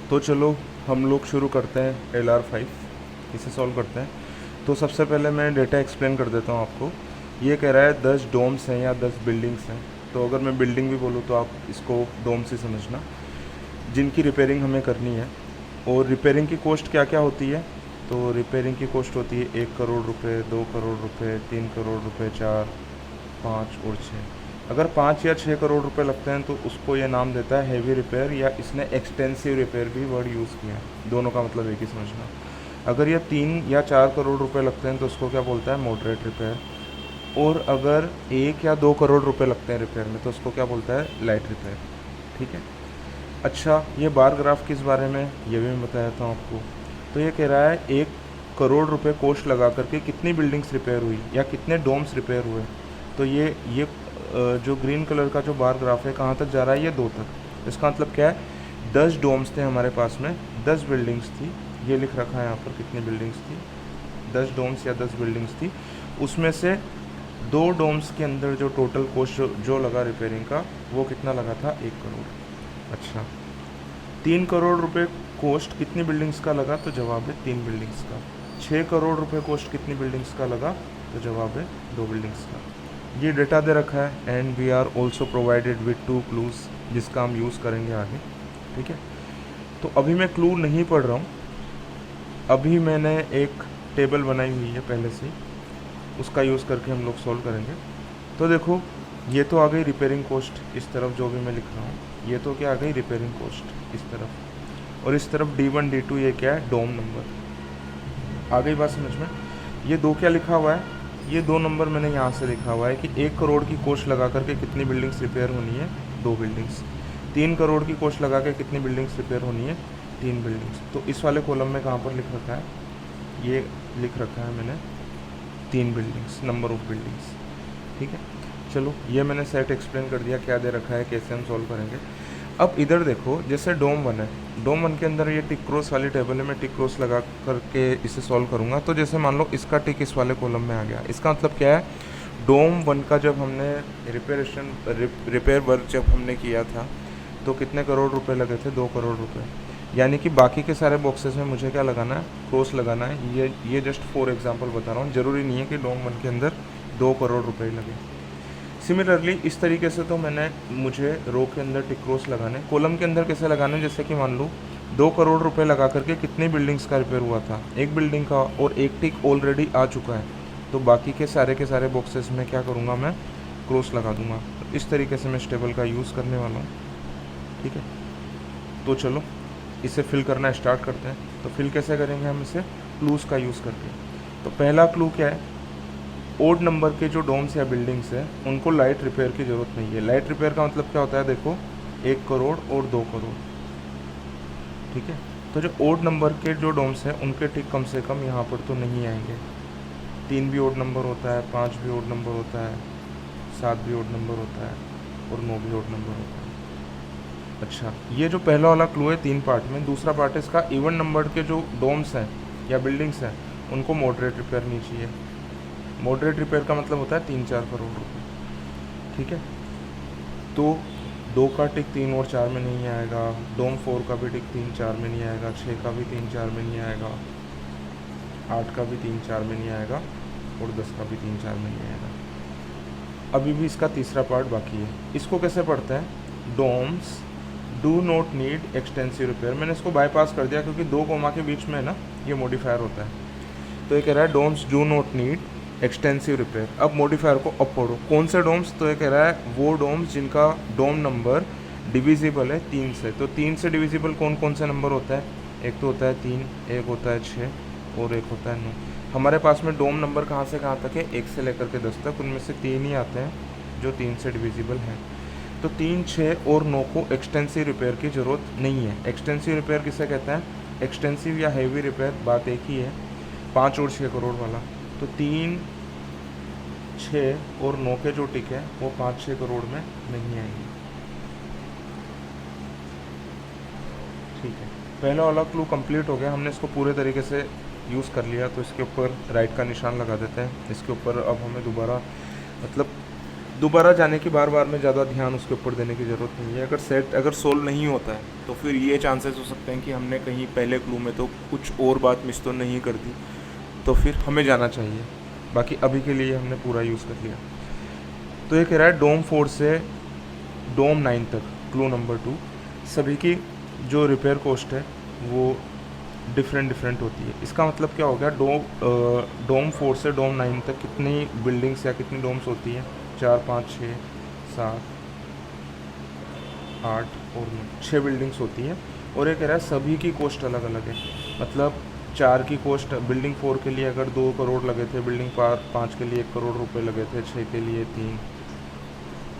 तो चलो हम लोग शुरू करते हैं LR5, इसे सॉल्व करते हैं। तो सबसे पहले मैं डेटा एक्सप्लेन कर देता हूँ आपको। ये कह रहा है 10 डोम्स हैं या 10 बिल्डिंग्स हैं। तो अगर मैं बिल्डिंग भी बोलूँ तो आप इसको डोम से समझना, जिनकी रिपेयरिंग हमें करनी है। और रिपेयरिंग की कॉस्ट क्या क्या होती है? तो रिपेयरिंग की कॉस्ट होती है 1 करोड़ रुपए, 2 करोड़ रुपए, 3 करोड़ रुपए, 4, 5 और 6। अगर 5 या 6 करोड़ रुपए लगते हैं तो उसको ये नाम देता है हैवी रिपेयर, या इसने एक्सटेंसिव रिपेयर भी वर्ड यूज़ किया है। दोनों का मतलब एक ही समझना। अगर ये 3 या 4 करोड़ रुपए लगते हैं तो उसको क्या बोलता है? Moderate repair. और अगर 1 या 2 करोड़ रुपए लगते हैं रिपेयर में तो उसको क्या बोलता है? Light repair. ठीक है। अच्छा, ये बार ग्राफ किस बारे में, ये भी मैं बता देता हूँ आपको। तो ये कह रहा है 1 करोड़ रुपए कॉस्ट लगा करके कितनी बिल्डिंग्स रिपेयर हुई या कितने डोम्स रिपेयर हुए। तो ये जो ग्रीन कलर का जो बार ग्राफ है कहाँ तक जा रहा है? ये 2 तक। इसका मतलब क्या है? 10 डोम्स थे हमारे पास में, 10 बिल्डिंग्स थी। ये लिख रखा है यहाँ पर कितनी बिल्डिंग्स थी, 10 डोम्स या 10 बिल्डिंग्स थी। उसमें से 2 डोम्स के अंदर जो टोटल कॉस्ट जो लगा रिपेयरिंग का, वो कितना लगा था? 1 करोड़। अच्छा, 3 करोड़ रुपए कॉस्ट कितनी बिल्डिंग्स का लगा? तो जवाब है 3 बिल्डिंग्स का। 6 करोड़ रुपए कॉस्ट कितनी बिल्डिंग्स का लगा? तो जवाब है 2 बिल्डिंग्स का। ये डेटा दे रखा है and we are also provided with 2 clues, जिसका हम यूज़ करेंगे आगे। ठीक है। तो अभी मैं क्लू नहीं पढ़ रहा हूँ, अभी मैंने एक टेबल बनाई हुई है पहले से ही, उसका यूज़ करके हम लोग सॉल्व करेंगे। तो देखो, ये तो आ गई रिपेयरिंग कॉस्ट, इस तरफ जो भी मैं लिख रहा हूँ ये तो क्या आ गई? रिपेयरिंग कॉस्ट इस तरफ। और इस तरफ D1 D2 ये क्या है? डोम नंबर। आ गई बात समझ में? ये 2 क्या लिखा हुआ है? ये 2 नंबर मैंने यहाँ से लिखा हुआ है कि 1 करोड़ की कॉस्ट लगा करके कितनी बिल्डिंग्स रिपेयर होनी है? 2 बिल्डिंग्स। 3 करोड़ की कॉस्ट लगा के कितनी बिल्डिंग्स रिपेयर होनी है? 3 बिल्डिंग्स। तो इस वाले कॉलम में कहाँ पर लिख रखा है? ये लिख रखा है मैंने 3 बिल्डिंग्स, नंबर ऑफ बिल्डिंग्स। ठीक है। चलो, ये मैंने सेट एक्सप्लेन कर दिया क्या दे रखा है, कैसे हम सॉल्व करेंगे। अब इधर देखो, जैसे डोम 1 है, डोम 1 के अंदर ये टिक क्रॉस वाली टेबल है, मैं टिक क्रॉस लगा करके इसे सॉल्व करूँगा। तो जैसे मान लो इसका टिक इस वाले कॉलम में आ गया, इसका मतलब क्या है? डोम 1 का जब हमने रिपेयर वर्क जब हमने किया था तो कितने करोड़ रुपए लगे थे? 2 करोड़ रुपए। यानी कि बाकी के सारे बॉक्सेस में मुझे क्या लगाना है? क्रॉस लगाना है। ये जस्ट फॉर एग्जांपल बता रहा हूँ, ज़रूरी नहीं है कि डोम 1 के अंदर 2 करोड़ रुपए लगे। सिमिलरली इस तरीके से तो मुझे रो के अंदर टिक क्रॉस लगाने, कॉलम के अंदर कैसे लगाने? जैसे कि मान लो 2 करोड़ रुपए लगा करके कितनी बिल्डिंग्स का रिपेयर हुआ था? एक बिल्डिंग का, और एक टिक ऑलरेडी आ चुका है। तो बाकी के सारे बॉक्सेस में क्या करूँगा? मैं क्रॉस लगा दूंगा। तो इस तरीके से मैं इस टेबल का यूज़ करने वाला हूँ। ठीक है। तो चलो इसे फिल करना स्टार्ट करते हैं। तो फिल कैसे करेंगे हम इसे? क्लूज़ का यूज़ करके। तो पहला क्लू क्या है? ओड नंबर के जो डोम्स या बिल्डिंग्स हैं उनको लाइट रिपेयर की ज़रूरत नहीं है। लाइट रिपेयर का मतलब क्या होता है? देखो, 1 करोड़ और 2 करोड़। ठीक है। तो जो ओड नंबर के जो डोम्स हैं उनके टिक कम से कम यहाँ पर तो नहीं आएंगे। 3 भी ओड नंबर होता है, 5 भी ओड नंबर होता है, 7 भी ओड नंबर होता है, और 9 भी ओड नंबर होता है। अच्छा, ये जो पहला वाला क्लू है 3 पार्ट में। दूसरा पार्ट है इसका, इवन नंबर के जो डोम्स हैं या बिल्डिंग्स हैं उनको मॉडरेट रिपेयर नहीं चाहिए। मॉडरेट रिपेयर का मतलब होता है 3-4 करोड़ रुपए। ठीक है। तो 2 का टिक 3 और 4 में नहीं आएगा, डोम 4 का भी टिक 3-4 में नहीं आएगा, 6 का भी 3-4 में नहीं आएगा, 8 का भी 3-4 में नहीं आएगा, और 10 का भी 3-4 में नहीं आएगा। अभी भी इसका तीसरा पार्ट बाकी है। इसको कैसे पढ़ते हैं? Domes do not need extensive repair. मैंने इसको बाईपास कर दिया क्योंकि 2 कोमा के बीच में ना ये मॉडिफायर होता है। तो ये कह रहा है domes do not need extensive repair. अब मॉडिफायर को अब पढ़ो, कौन से डोम्स? तो ये कह रहा है वो डोम्स जिनका डोम नंबर डिविजिबल है 3 से। तो 3 से डिविजिबल कौन कौन से नंबर होता है? एक तो होता है 3, एक होता है 6, और एक होता है 9। हमारे पास में डोम नंबर कहाँ से कहाँ तक है? 1 से लेकर के 10 तक। उनमें से 3 ही आते हैं जो 3 से डिविजिबल हैं। तो 3, 6 और 9 को एक्सटेंसिव रिपेयर की ज़रूरत नहीं है। एक्सटेंसिव रिपेयर किसे कहते हैं? एक्सटेंसिव या हैवी रिपेयर बात एक ही है, 5 और 6 करोड़ वाला। तो 3, 6 और 9 के जो टिक है वो 5-6 करोड़ में नहीं आएंगे। ठीक है। पहला वाला क्लू कंप्लीट हो गया, हमने इसको पूरे तरीके से यूज़ कर लिया। तो इसके ऊपर राइट का निशान लगा देते हैं। इसके ऊपर अब हमें दोबारा मतलब दोबारा जाने की बार बार में ज़्यादा ध्यान उसके ऊपर देने की ज़रूरत नहीं है। अगर सोल्व नहीं होता है तो फिर ये चांसेस हो सकते हैं कि हमने कहीं पहले क्लू में तो कुछ और बात मिस तो नहीं कर दी, तो फिर हमें जाना चाहिए। बाकी अभी के लिए हमने पूरा यूज़ कर लिया। तो ये कह रहा है डोम 4 से डोम 9 तक, क्लू नंबर 2, सभी की जो रिपेयर कॉस्ट है वो डिफरेंट होती है। इसका मतलब क्या हो गया, डोम 4 से डोम 9 तक कितनी बिल्डिंग्स या कितनी डोम्स होती हैं? 4, 5, 6, 7, 8 और 9, 6 बिल्डिंग्स होती हैं। और ये कह रहा है सभी की कॉस्ट अलग अलग है। मतलब 4 की कॉस्ट, बिल्डिंग 4 के लिए अगर 2 करोड़ लगे थे, बिल्डिंग 5 के लिए 1 करोड़ रुपए लगे थे, 6 के लिए 3,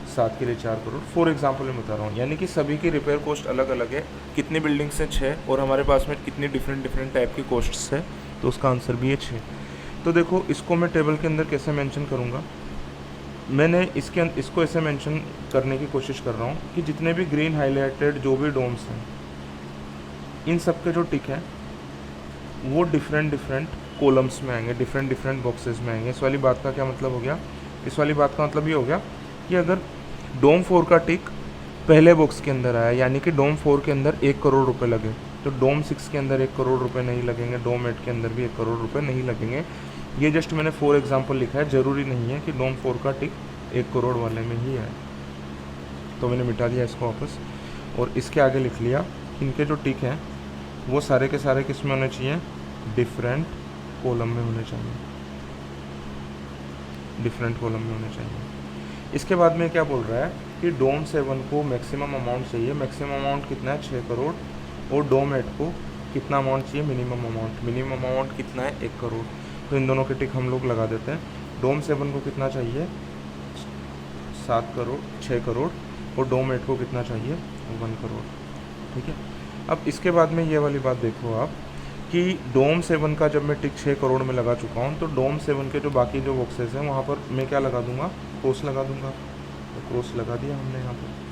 7 के लिए 4 करोड़, फॉर एग्जांपल मैं बता रहा हूँ। यानी कि सभी की रिपेयर कॉस्ट अलग अलग है। कितनी बिल्डिंग्स हैं? 6, और हमारे पास में कितनी डिफरेंट टाइप की कॉस्ट्स है, तो उसका आंसर भी है 6। तो देखो इसको मैं टेबल के अंदर कैसे मेंशन करूँगा। मैंने इसको ऐसे मेंशन करने की कोशिश कर रहा हूँ कि जितने भी ग्रीन हाईलाइटेड जो भी डोम्स हैं, इन सब के जो टिक हैं वो डिफरेंट कॉलम्स में आएंगे, डिफरेंट बॉक्सेस में आएंगे। इस वाली बात का क्या मतलब हो गया? इस वाली बात का मतलब ये हो गया कि अगर डोम 4 का टिक पहले बॉक्स के अंदर आया, यानी कि डोम 4 के अंदर 1 करोड़ रुपए लगे, तो डोम 6 के अंदर 1 करोड़ रुपए नहीं लगेंगे, डोम 8 के अंदर भी 1 करोड़ रुपए नहीं लगेंगे। ये जस्ट मैंने फॉर एग्जांपल लिखा है, ज़रूरी नहीं है कि डोम 4 का टिक 1 करोड़ वाले में ही आए। तो मैंने मिटा दिया इसको वापस, और इसके आगे लिख लिया इनके जो टिक हैं वो सारे के सारे किस में होने चाहिए? डिफरेंट कॉलम में होने चाहिए, डिफरेंट कॉलम में होने चाहिए। इसके बाद में क्या बोल रहा है कि डोम 7 को मैक्सिमम अमाउंट चाहिए। मैक्सिमम अमाउंट कितना है? 6 करोड़। और डोम 8 को कितना अमाउंट चाहिए? Minimum amount. मिनिमम अमाउंट कितना है? 1 करोड़। तो इन दोनों के टिक हम लोग लगा देते हैं। डोम 7 को कितना चाहिए? 7 करोड़, 6 करोड़। और डोम 8 को कितना चाहिए? 1 करोड़। ठीक है। अब इसके बाद में ये वाली बात देखो आप कि डोम 7 का जब मैं टिक 6 करोड़ में लगा चुका हूँ, तो डोम 7 के जो बाकी जो बॉक्सेस हैं वहाँ पर मैं क्या लगा दूंगा? क्रॉस लगा दूंगा। तो क्रॉस लगा दिया हमने यहाँ पर।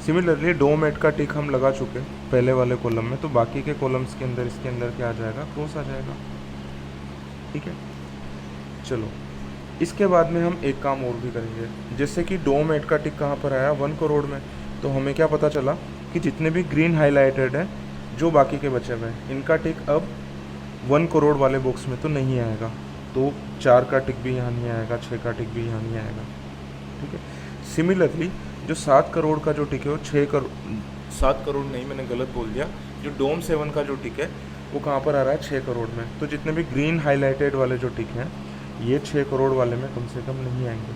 सिमिलरली डोम 8 का टिक हम लगा चुके पहले वाले कॉलम में, तो बाकी के कॉलम्स के अंदर इसके अंदर क्या आ जाएगा? क्रॉस आ जाएगा। ठीक है। चलो इसके बाद में हम एक काम और भी करेंगे, जैसे कि डोम 8 का टिक कहाँ पर आया? 1 करोड़ में। तो हमें क्या पता चला कि जितने भी ग्रीन हाईलाइटेड हैं, जो बाकी के बचे हुए हैं, इनका टिक अब 1 करोड़ वाले बॉक्स में तो नहीं आएगा। तो 4 का टिक भी यहाँ नहीं आएगा, 6 का टिक भी यहाँ नहीं आएगा। ठीक है। सिमिलरली जो 7 करोड़ का जो टिक है वो 6 करोड़, 7 करोड़ नहीं, मैंने गलत बोल दिया। जो डोम 7 का जो टिक है वो कहाँ पर आ रहा है? 6 करोड़ में। तो जितने भी ग्रीन हाईलाइटेड वाले जो टिक हैं ये 6 करोड़ वाले में कम से कम नहीं आएंगे।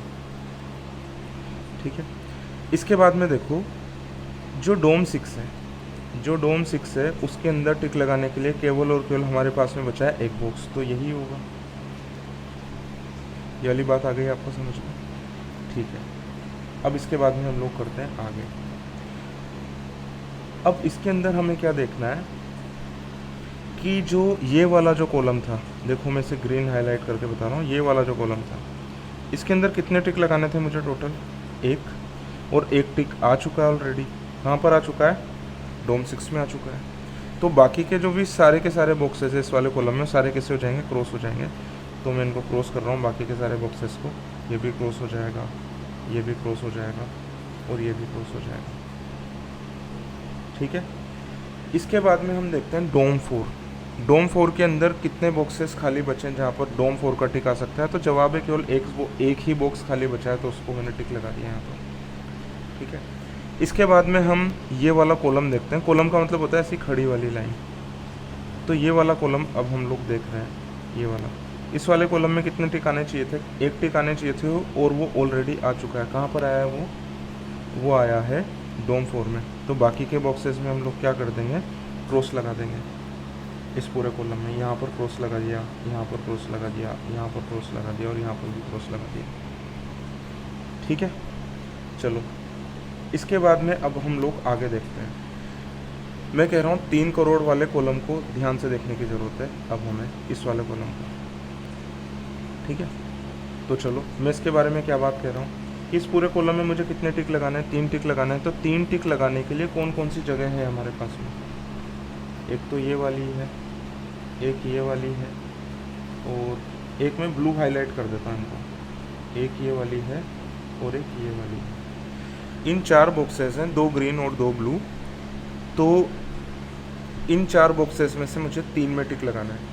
ठीक है। इसके बाद में देखो जो डोम 6 है, जो डोम 6 है उसके अंदर टिक लगाने के लिए केवल और केवल हमारे पास में बचा है एक बॉक्स, तो यही होगा। ये वाली बात आ गई आपको समझ में? ठीक है। अब इसके बाद में हम लोग करते हैं आगे। अब इसके अंदर हमें क्या देखना है कि जो ये वाला जो कॉलम था, देखो मैं इसे ग्रीन हाईलाइट करके बता रहा हूँ, ये वाला जो कॉलम था इसके अंदर कितने टिक लगाने थे मुझे? टोटल 1, और 1 टिक आ चुका है ऑलरेडी। कहाँ पर आ चुका है? डोम 6 में आ चुका है। तो बाकी के जो भी सारे के सारे बॉक्सेस है इस वाले कॉलम में, सारे कैसे हो जाएंगे? क्रॉस हो जाएंगे। तो मैं इनको क्रॉस कर रहा हूँ बाकी के सारे बॉक्सेस को। ये भी क्रॉस हो जाएगा, ये भी क्रॉस हो जाएगा, और ये भी क्रॉस हो जाएगा। ठीक है। इसके बाद में हम देखते हैं डोम 4। डोम 4 के अंदर कितने बॉक्सेस खाली बचे हैं जहाँ पर डोम 4 का टिक आ सकता है? तो जवाब है केवल एक ही बॉक्स खाली बचा है, तो उसको मैंने टिक लगा दिया यहाँ पर। ठीक है। इसके बाद में हम ये वाला कॉलम देखते हैं। कॉलम का मतलब होता है ऐसी खड़ी वाली लाइन। तो ये वाला कॉलम अब हम लोग देख रहे हैं, ये वाला। इस वाले कॉलम में कितने टिक आने चाहिए थे? 1 टिक आने चाहिए थे, और वो ऑलरेडी आ चुका है। कहाँ पर आया है वो आया है डोम 4 में। तो बाकी के बॉक्सेस में हम लोग क्या कर देंगे? क्रॉस लगा देंगे इस पूरे कॉलम में। यहाँ पर क्रॉस लगा दिया, यहाँ पर क्रॉस लगा दिया, यहाँ पर क्रॉस लगा दिया, और यहाँ पर भी क्रॉस लगा दिया। ठीक है। चलो इसके बाद में अब हम लोग आगे देखते हैं। मैं कह रहा हूँ 3 करोड़ वाले कॉलम को ध्यान से देखने की ज़रूरत है अब हमें, इस वाले कॉलम को। ठीक है। तो चलो मैं इसके बारे में क्या बात कह रहा हूँ कि इस पूरे कॉलम में मुझे कितने टिक लगाने हैं? 3 टिक लगाना है। तो 3 टिक लगाने के लिए कौन कौन सी जगह है हमारे पास में? एक तो ये वाली है, एक ये वाली है, और एक मैं ब्लू हाईलाइट कर देता हूँ इनको। एक ये वाली है और एक ये वाली है। इन 4 बॉक्सेस हैं, 2 ग्रीन और 2 ब्लू। तो इन 4 बॉक्सेस में से मुझे 3 में टिक लगाना है।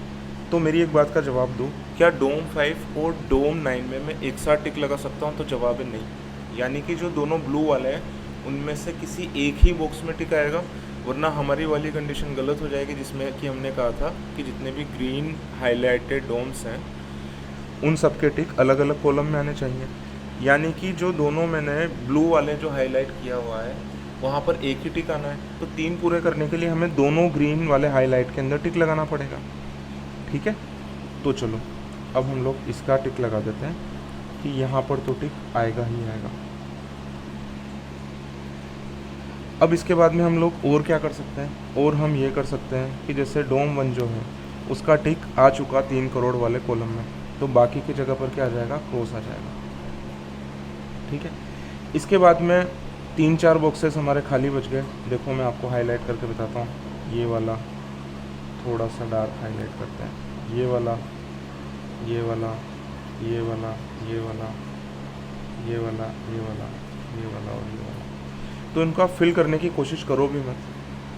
तो मेरी एक बात का जवाब दो, क्या डोम 5 और डोम 9 में मैं एक साथ टिक लगा सकता हूँ? तो जवाब है नहीं। यानी कि जो दोनों ब्लू वाले हैं उनमें से किसी एक ही बॉक्स में टिक आएगा, वरना हमारी वाली कंडीशन गलत हो जाएगी जिसमें कि हमने कहा था कि जितने भी ग्रीन हाईलाइटेड डोम्स हैं उन सब के टिक अलग अलग कॉलम में आने चाहिए। यानी कि जो दोनों मैंने ब्लू वाले जो हाईलाइट किया हुआ है वहाँ पर एक ही टिक आना है। तो 3 पूरे करने के लिए हमें दोनों ग्रीन वाले हाईलाइट के अंदर टिक लगाना पड़ेगा। ठीक है, तो चलो अब हम लोग इसका टिक लगा देते हैं कि यहाँ पर तो टिक आएगा ही आएगा। अब इसके बाद में हम लोग और क्या कर सकते हैं, और हम ये कर सकते हैं कि जैसे डोम 1 जो है उसका टिक आ चुका 3 करोड़ वाले कॉलम में, तो बाकी की जगह पर क्या आ जाएगा, क्रॉस आ जाएगा। ठीक है, इसके बाद में 3-4 बॉक्सेस हमारे खाली बच गए। देखो मैं आपको हाईलाइट करके बताता हूँ। ये वाला थोड़ा सा डार्क हाईलाइट करते हैं, ये वाला, ये वाला, ये वाला, ये वाला, ये वाला, ये वाला, ये वाला और ये वाला। तो इनको आप फिल करने की कोशिश करो भी मत।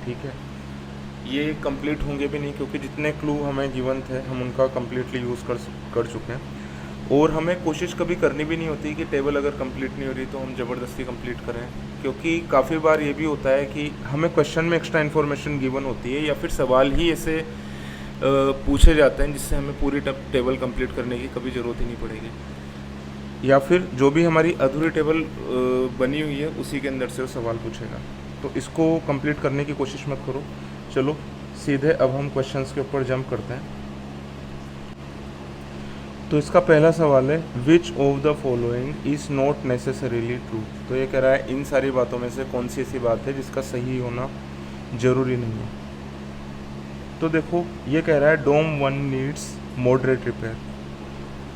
ठीक है, ये कंप्लीट होंगे भी नहीं क्योंकि जितने क्लू हमें गिवन थे हम उनका कम्प्लीटली यूज़ कर चुके हैं। और हमें कोशिश कभी करनी भी नहीं होती कि टेबल अगर कंप्लीट नहीं हो रही तो हम ज़बरदस्ती कंप्लीट करें, क्योंकि काफ़ी बार ये भी होता है कि हमें क्वेश्चन में एक्स्ट्रा इन्फॉर्मेशन गिवन होती है या फिर सवाल ही ऐसे पूछे जाते हैं जिससे हमें पूरी टेबल कंप्लीट करने की कभी ज़रूरत ही नहीं पड़ेगी, या फिर जो भी हमारी अधूरी टेबल बनी हुई है उसी के अंदर से वो सवाल पूछेगा। तो इसको कंप्लीट करने की कोशिश मत करो। चलो सीधे अब हम क्वेश्चंस के ऊपर जंप करते हैं। तो इसका पहला सवाल है, विच of the following is not necessarily true. तो ये कह रहा है इन सारी बातों में से कौन सी ऐसी बात है जिसका सही होना ज़रूरी नहीं है। तो देखो ये कह रहा है डोम 1 नीड्स मॉडरेट रिपेयर।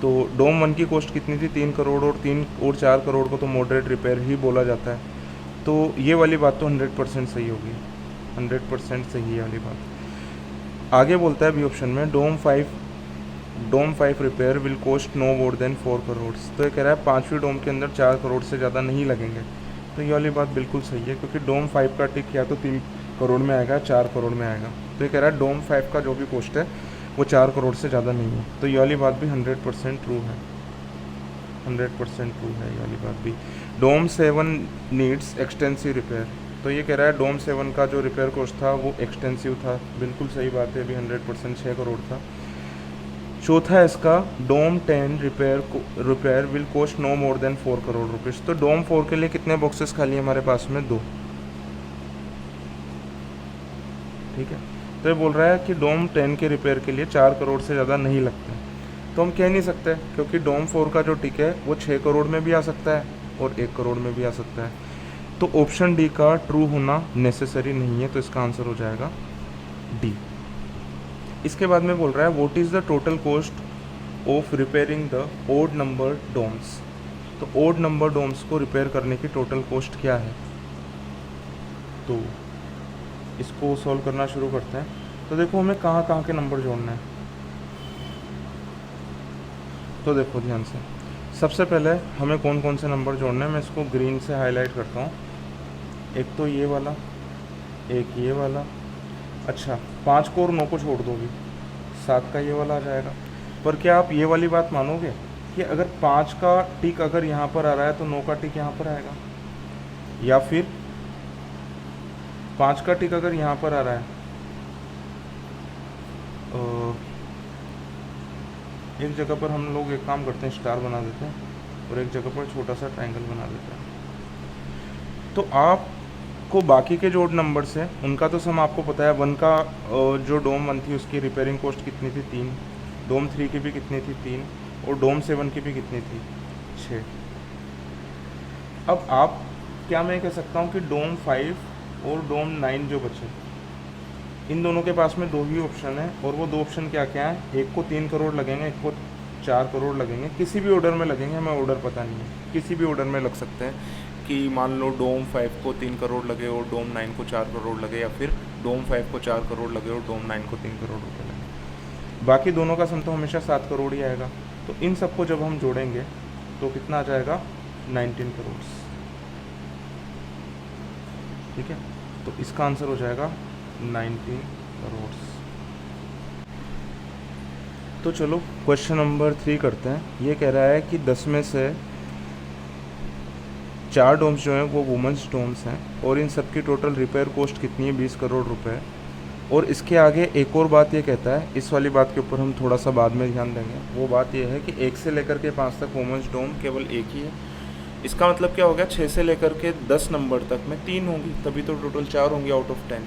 तो डोम 1 की कॉस्ट कितनी थी, 3 करोड़, और 3 और 4 करोड़ को तो मॉडरेट रिपेयर ही बोला जाता है। तो ये वाली बात तो 100% सही होगी, 100% सही है वाली बात। आगे बोलता है बी ऑप्शन में, dome 5 repair will cost no more than 4 crore. तो ये कह रहा है 5वीं डोम के अंदर 4 करोड़ से ज़्यादा नहीं लगेंगे। तो ये वाली बात बिल्कुल सही है क्योंकि डोम 5 का टिक या तो 3 करोड़ में आएगा, 4 करोड़ में आएगा। तो ये कह रहा है डोम 5 का जो भी कॉस्ट है वो 4 करोड़ से ज़्यादा नहीं है। तो ये वाली बात भी 100% ट्रू है, 100% ट्रू है ये वाली बात भी। डोम 7 नीड्स एक्सटेंसिव रिपेयर। तो ये कह रहा है डोम 7 का जो रिपेयर कॉस्ट था वो एक्सटेंसिव था, बिल्कुल सही बात है, अभी 100% 6 करोड़ था। चौथा है इसका, dome 10 repair will cost no more than 4 crore rupees. तो डोम 4 के लिए कितने बॉक्सेस खाली है हमारे पास में, 2। ठीक है, तो ये बोल रहा है कि डोम 10 के रिपेयर के लिए 4 करोड़ से ज़्यादा नहीं लगते। तो हम कह नहीं सकते क्योंकि डोम 4 का जो टिक है वो 6 करोड़ में भी आ सकता है और 1 करोड़ में भी आ सकता है। तो ऑप्शन डी का ट्रू होना नेसेसरी नहीं है, तो इसका आंसर हो जाएगा डी। इसके बाद में बोल रहा है what is the total cost of repairing the odd number domes. तो ओड नंबर डोम्स को रिपेयर करने की टोटल कॉस्ट क्या है। तो इसको सॉल्व करना शुरू करते हैं। तो देखो हमें कहाँ कहाँ के नंबर जोड़ना है। तो देखो ध्यान से, सबसे पहले हमें कौन कौन से नंबर जोड़ने हैं, मैं इसको ग्रीन से हाईलाइट करता हूँ। एक तो ये वाला, एक ये वाला, अच्छा 5 को और 9 को छोड़ दोगे, 7 का ये वाला आ जाएगा। पर क्या आप ये वाली बात मानोगे कि अगर 5 का टिक अगर यहाँ पर आ रहा है तो 9 का टिक यहाँ पर आएगा, या फिर 5 का टिक अगर यहाँ पर आ रहा है, एक जगह पर हम लोग एक काम करते हैं, स्टार बना देते हैं और एक जगह पर छोटा सा ट्रायंगल बना देते हैं। तो आपको बाकी के जो ओड नंबर्स हैं उनका तो सम आपको पता है। 1 का जो डोम 1 थी उसकी रिपेयरिंग कॉस्ट कितनी थी, 3। डोम 3 की भी कितनी थी, 3। और डोम 7 की भी कितनी थी, 6। अब आप क्या मैं कह सकता हूँ कि डोम 5 और डोम 9 जो बचे, इन दोनों के पास में 2 ही ऑप्शन है, और वो 2 ऑप्शन क्या क्या है, एक को 3 करोड़ लगेंगे, एक को 4 करोड़ लगेंगे, किसी भी ऑर्डर में लगेंगे, हमें ऑर्डर पता नहीं है, किसी भी ऑर्डर में लग सकते हैं कि मान लो डोम 5 को 3 करोड़ लगे और डोम 9 को 4 करोड़ लगे, या फिर डोम 5 को 4 करोड़ लगे और डोम 9 को 3 करोड़ रुपये लगे। बाकी दोनों का सम तो हमेशा 7 करोड़ ही आएगा। तो इन सबको जब हम जोड़ेंगे तो कितना आ जाएगा 19 करोड़। ठीक है, तो इसका आंसर हो जाएगा 19 करोड़। तो चलो क्वेश्चन नंबर 3 करते हैं। ये कह रहा है कि 10 में से 4 डोम्स जो हैं वो वुमेंस डोम्स हैं और इन सब की टोटल रिपेयर कॉस्ट कितनी है 20 करोड़ रुपए। और इसके आगे एक और बात ये कहता है, इस वाली बात के ऊपर हम थोड़ा सा बाद में ध्यान देंगे। वो बात ये है कि 1 से लेकर के 5 तक वुमेंस डोम केवल एक ही है। इसका मतलब क्या हो गया, 6 से लेकर के 10 नंबर तक में 3 होंगी, तभी तो टोटल 4 होंगी आउट ऑफ 10।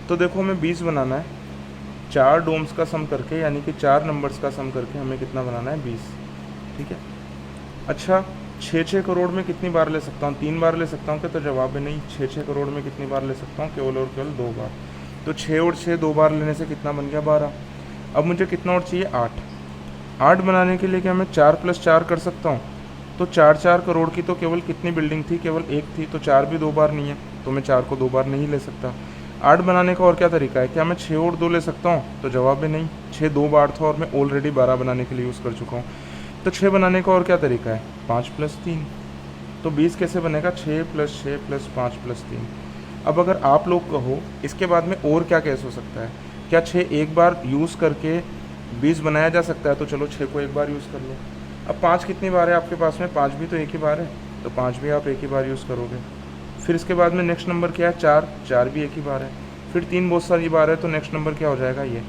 तो देखो हमें 20 बनाना है, 4 डोम्स का सम करके, यानी कि 4 नंबर्स का सम करके हमें कितना बनाना है 20। ठीक है, अच्छा 6 करोड़ में कितनी बार ले सकता हूँ, 3 बार ले सकता हूँ क्या, तो जवाब है नहीं। 6 करोड़ में कितनी बार ले सकता हूँ, केवल और केवल 2 बार। तो 6 और 6 2 बार लेने से कितना बन गया 12। अब मुझे कितना और चाहिए 8। 8 बनाने के लिए क्या मैं 4 + 4 कर सकता हूँ, तो 4 करोड़ की तो केवल कितनी बिल्डिंग थी, केवल एक थी, तो 4 भी 2 बार नहीं है, तो मैं 4 को 2 बार नहीं ले सकता। 8 बनाने का और क्या तरीका है, क्या मैं 6 और 2 ले सकता हूँ, तो जवाब भी नहीं। 6 2 बार था और मैं ऑलरेडी 12 बनाने के लिए यूज़ कर चुका हूँ। तो 6 बनाने का और क्या तरीका है, 5 + 3। तो 20 कैसे बनेगा, 6 + 6 + 5 + 3। अब अगर आप लोग कहो इसके बाद में और क्या केस हो सकता है, क्या 6 एक बार यूज़ करके 20 बनाया जा सकता है, तो चलो 6 को एक बार यूज़ कर लो। अब 5 कितनी बार है आपके पास में, 5 भी तो एक ही बार है, तो 5 भी आप एक ही बार यूज़ करोगे। फिर इसके बाद में नेक्स्ट नंबर क्या है 4, 4 भी एक ही बार है। फिर 3 बहुत सारी बार है, तो नेक्स्ट नंबर क्या हो जाएगा ये।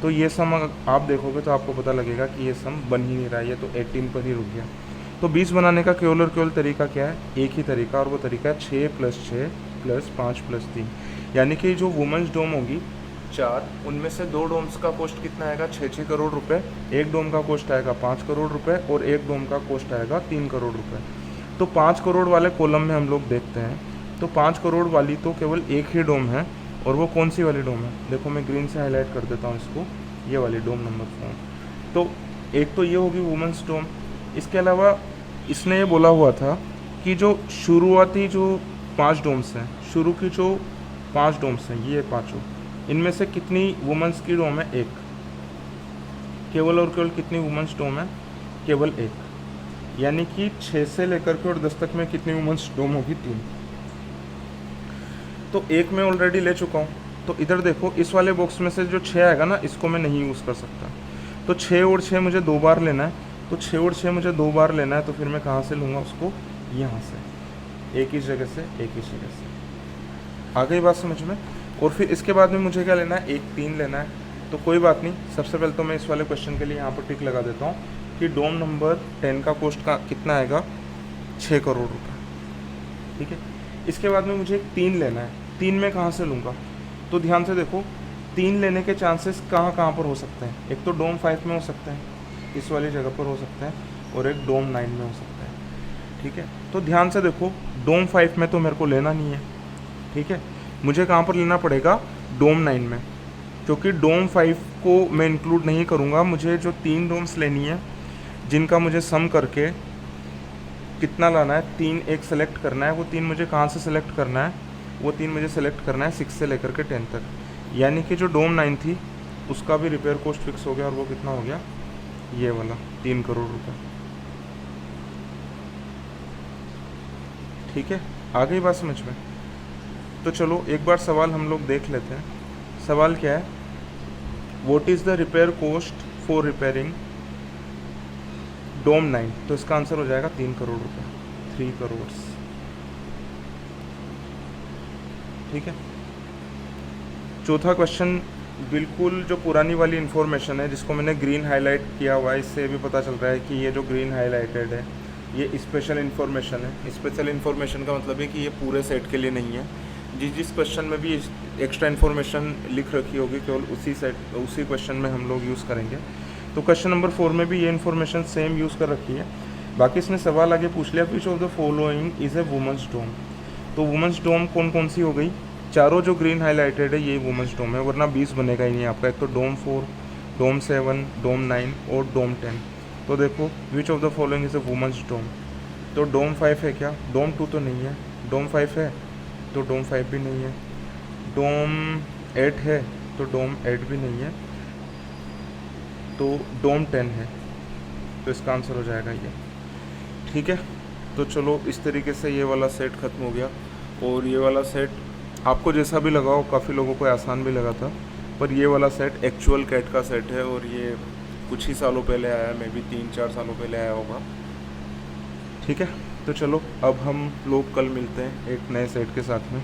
तो ये सम आप देखोगे तो आपको पता लगेगा कि ये सम बन ही नहीं रहा है, ये तो 18 पर ही रुक गया। तो 20 बनाने का केवल और केवल तरीका क्या है, एक ही तरीका, और वो तरीका है 6 + 6 + 5 + 3। यानी कि जो वुमेंस डोम होगी 4, उनमें से 2 डोम्स का कॉस्ट कितना आएगा 6 करोड़ रुपए, एक डोम का कॉस्ट आएगा 5 करोड़ रुपए और एक डोम का कॉस्ट आएगा 3 करोड़ रुपए। तो 5 करोड़ वाले कॉलम में हम लोग देखते हैं, तो 5 करोड़ वाली तो केवल एक ही डोम है, और वो कौन सी वाली डोम है, देखो मैं ग्रीन से हाईलाइट कर देता हूँ इसको, ये वाली डोम नंबर 4। तो एक तो ये होगी वुमेंस डोम। इसके अलावा इसने ये बोला हुआ था कि जो शुरुआती जो 5 डोम्स हैं, शुरू की जो 5 डोम्स हैं, ये पाँचों, इनमें से कितनी वुमेंस की डोम है, एक। केवल और केवल कितनी वुमेंस डोम है, केवल एक। यानी कि 6 से लेकर के और 10 तक में कितनी वुमेंस डोम होगी, 3। तो एक मैं ऑलरेडी ले चुका हूँ, तो इधर देखो इस वाले बॉक्स में से जो 6 आएगा ना, इसको मैं नहीं यूज़ कर सकता। तो 6 और 6 मुझे 2 बार लेना है, तो 6 और 6 मुझे 2 बार लेना है, तो फिर मैं कहाँ से लूँगा उसको, यहाँ से, एक ही जगह से, एक ही जगह से। आ गई बात समझ में। और फिर इसके बाद में मुझे क्या लेना है, एक 3 लेना है। तो कोई बात नहीं, सबसे पहले तो मैं इस वाले क्वेश्चन के लिए यहाँ पर टिक लगा देता हूँ कि डोम नंबर 10 का कॉस्ट का कितना आएगा, 6 करोड़ रुपये। ठीक है, इसके बाद में मुझे एक 3 लेना है। 3 में कहाँ से लूँगा, तो ध्यान से देखो 3 लेने के चांसेस कहाँ कहाँ पर हो सकते हैं। एक तो डोम 5 में हो सकते हैं, इस वाली जगह पर हो सकते हैं, और एक डोम 9 में हो सकता है। ठीक है, तो ध्यान से देखो डोम 5 में तो मेरे को लेना नहीं है। ठीक है, मुझे कहाँ पर लेना पड़ेगा, डोम 9 में, क्योंकि डोम 5 को मैं इंक्लूड नहीं करूँगा। मुझे जो 3 डोम्स लेनी है जिनका मुझे सम करके कितना लाना है, 3 एक सेलेक्ट करना है। वो 3 मुझे कहाँ से सेलेक्ट करना है, वो 3 मुझे सेलेक्ट करना है 6 से लेकर के 10 तक। यानी कि जो डोम 9 थी उसका भी रिपेयर कॉस्ट फिक्स हो गया, और वो कितना हो गया, ये वाला 3 करोड़ रुपए। ठीक है, आ गई बात समझ में। तो चलो एक बार सवाल हम लोग देख लेते हैं। सवाल क्या है, what is the repair cost for repairing dome 9। तो इसका आंसर हो जाएगा 3 करोड़ रुपए, 3 करोड़। ठीक है, चौथा क्वेश्चन बिल्कुल जो पुरानी वाली इन्फॉर्मेशन है जिसको मैंने ग्रीन हाईलाइट किया हुआ है, इससे भी पता चल रहा है कि ये जो ग्रीन हाईलाइटेड है ये स्पेशल इन्फॉर्मेशन है। स्पेशल इन्फॉर्मेशन का मतलब है कि ये पूरे सेट के लिए नहीं है। जिस क्वेश्चन में भी एक्स्ट्रा इन्फॉर्मेशन लिख रखी होगी केवल उसी क्वेश्चन में हम लोग यूज़ करेंगे। तो क्वेश्चन नंबर 4 में भी ये इन्फॉर्मेशन सेम यूज़ कर रखी है। बाकी इसने सवाल आगे पूछ लिया, which of the following is a women's dome. तो वुमेंस डोम कौन कौन सी हो गई, चारों जो ग्रीन हाईलाइटेड है ये वुमेंस डोम है, वरना 20 बनेगा ही नहीं आपका। एक तो डोम 4, डोम 7, डोम 9 और डोम 10। तो देखो which of the following is a women's dome, तो डोम 5 है क्या, डोम 2 तो नहीं है, डोम 5 है तो डोम 5 भी नहीं है, डोम 8 है तो डोम 8 भी नहीं है, तो डोम 10 है। तो इसका आंसर हो जाएगा ये। ठीक है, तो चलो इस तरीके से ये वाला सेट ख़त्म हो गया। और ये वाला सेट आपको जैसा भी लगा हो, काफ़ी लोगों को आसान भी लगा था, पर ये वाला सेट एक्चुअल कैट का सेट है और ये कुछ ही सालों पहले आया, मे बी 3-4 सालों पहले आया होगा। ठीक है, तो चलो अब हम लोग कल मिलते हैं एक नए सेट के साथ में।